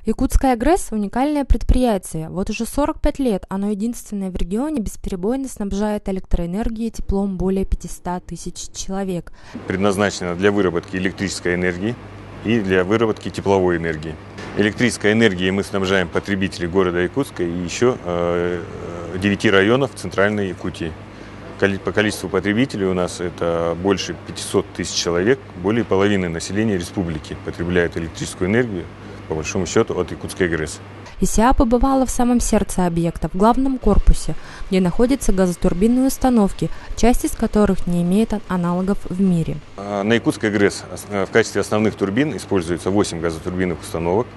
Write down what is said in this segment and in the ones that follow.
Якутская ГРЭС – уникальное предприятие. Вот уже 45 лет оно единственное в регионе бесперебойно снабжает электроэнергией и теплом более 500 тысяч человек. Предназначено для выработки электрической энергии и для выработки тепловой энергии. Электрической энергией мы снабжаем потребителей города Якутска и еще 9 районов Центральной Якутии. По количеству потребителей у нас это больше 500 тысяч человек, более половины населения республики потребляют электрическую энергию, по большому счету, от Якутской ГРЭС. ИСИА побывала в самом сердце объекта, в главном корпусе, где находятся газотурбинные установки, часть из которых не имеет аналогов в мире. На Якутской ГРЭС в качестве основных турбин используется 8 газотурбинных установок,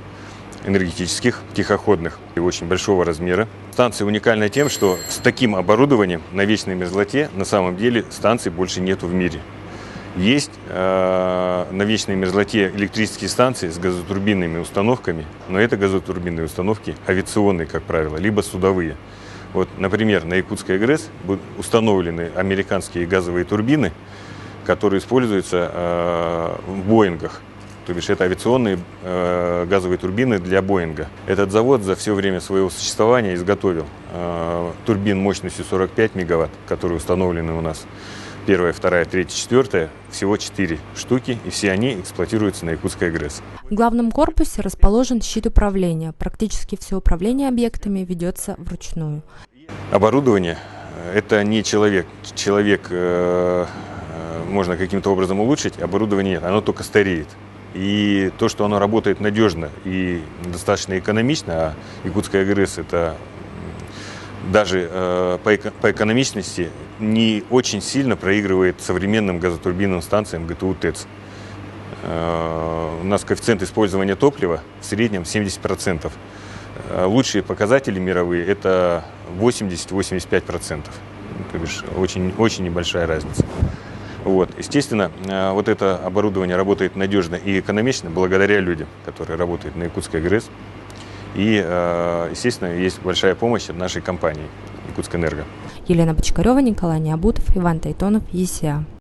энергетических, тихоходных и очень большого размера. Станция уникальна тем, что с таким оборудованием на вечной мерзлоте на самом деле станций больше нету в мире. Есть на вечной мерзлоте электрические станции с газотурбинными установками, но это газотурбинные установки авиационные, как правило, либо судовые. Вот, например, на Якутской ГРЭС установлены американские газовые турбины, которые используются в Боингах. То бишь это авиационные газовые турбины для Боинга. Этот завод за все время своего существования изготовил турбин мощностью 45 мегаватт, которые установлены у нас. Первая, вторая, третья, четвертая, всего 4 штуки, и все они эксплуатируются на Якутской ГРЭС. В главном корпусе расположен щит управления. Практически все управление объектами ведется вручную. Оборудование – это не человек. Человек можно каким-то образом улучшить, оборудование нет, оно только стареет. И то, что оно работает надежно и достаточно экономично, а Якутская ГРЭС – это даже по экономичности не очень сильно проигрывает современным газотурбинным станциям ГТУ ТЭЦ. У нас коэффициент использования топлива в среднем 70%. Лучшие показатели мировые – это 80-85%. То бишь очень небольшая разница. Вот. Естественно, вот это оборудование работает надежно и экономично благодаря людям, которые работают на Якутской ГРЭС. И, естественно, есть большая помощь от нашей компании «Якутскэнерго». Елена Бочкарева, Николай Необутов, Иван Тайтонов, ЕСИА.